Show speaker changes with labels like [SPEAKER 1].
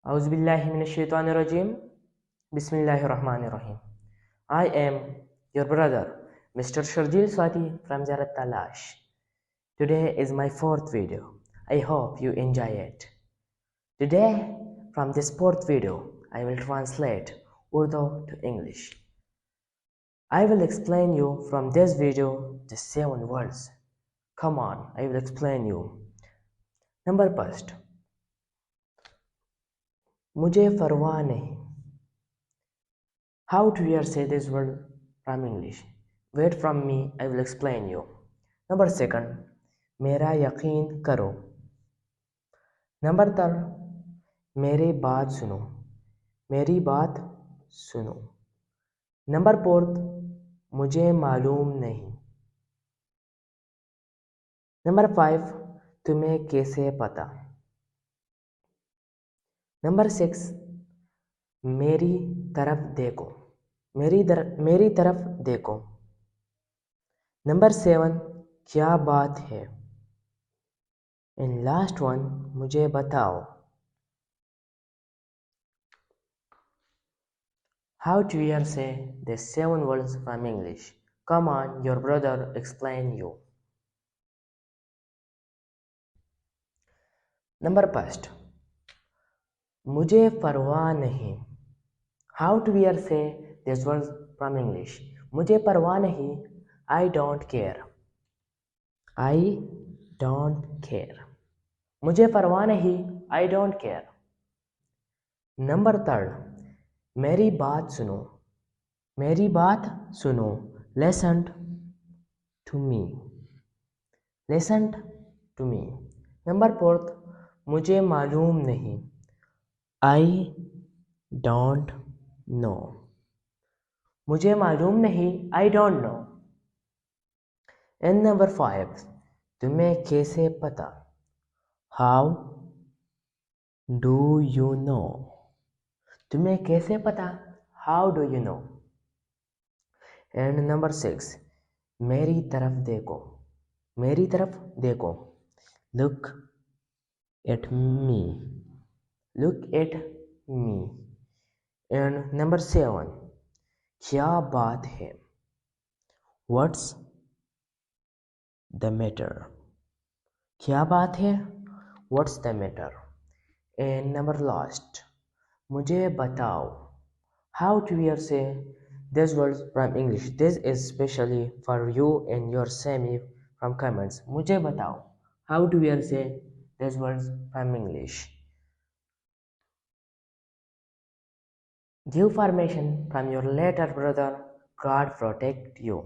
[SPEAKER 1] Auzubillahiminash-shaytanir-rajim. Bismillahir-rahmanir-rahim. I am your brother, Mr. Sharjeel Swati from Jarat Talash. Today is my fourth video. I hope you enjoy it. Today, from this fourth video, I will translate Urdu to English. I will explain you from this video the 7 words. Come on, I will explain you. Number first, मुझे परवाह नहीं. How to hear say this word from English? Wait from me, I will explain you. Number second, मेरा यकीन करो. Number third, मेरी बात सुनो. मेरी बात सुनो. Number fourth, मुझे मालूम नहीं. Number five, तुम्हें कैसे पता. Number six, मेरी तरफ देखो. मेरी तरफ देखो. Number 7, क्या बात है. And last one, मुझे बताओ. How to hear say the 7 words from English? Come on, your brother explain you. Number first, मुझे परवाह नहीं. How to hear say this word from English? मुझे परवाह नहीं. I don't care. I don't care. मुझे परवाह नहीं. I don't care. Number third, मेरी बात सुनो. मेरी बात सुनो. Listen to me. Listen to me. Number fourth, मुझे मालूम नहीं. I don't know. मुझे मालूम नहीं. I don't know. And number 5, तुम्हें कैसे पता. How do you know? तुम्हें कैसे पता. How do you know? And number 6, मेरी तरफ देखो. मेरी तरफ देखो. Look at me. Look at me. And number 7, क्या बात है. What's the matter? क्या बात है. What's the matter? And number last, मुझे बताओ. How to hear say these words from English? This is specially for you and your semi from comments. मुझे बताओ. How to hear say these words from English? Give permission from your later brother. God protect you.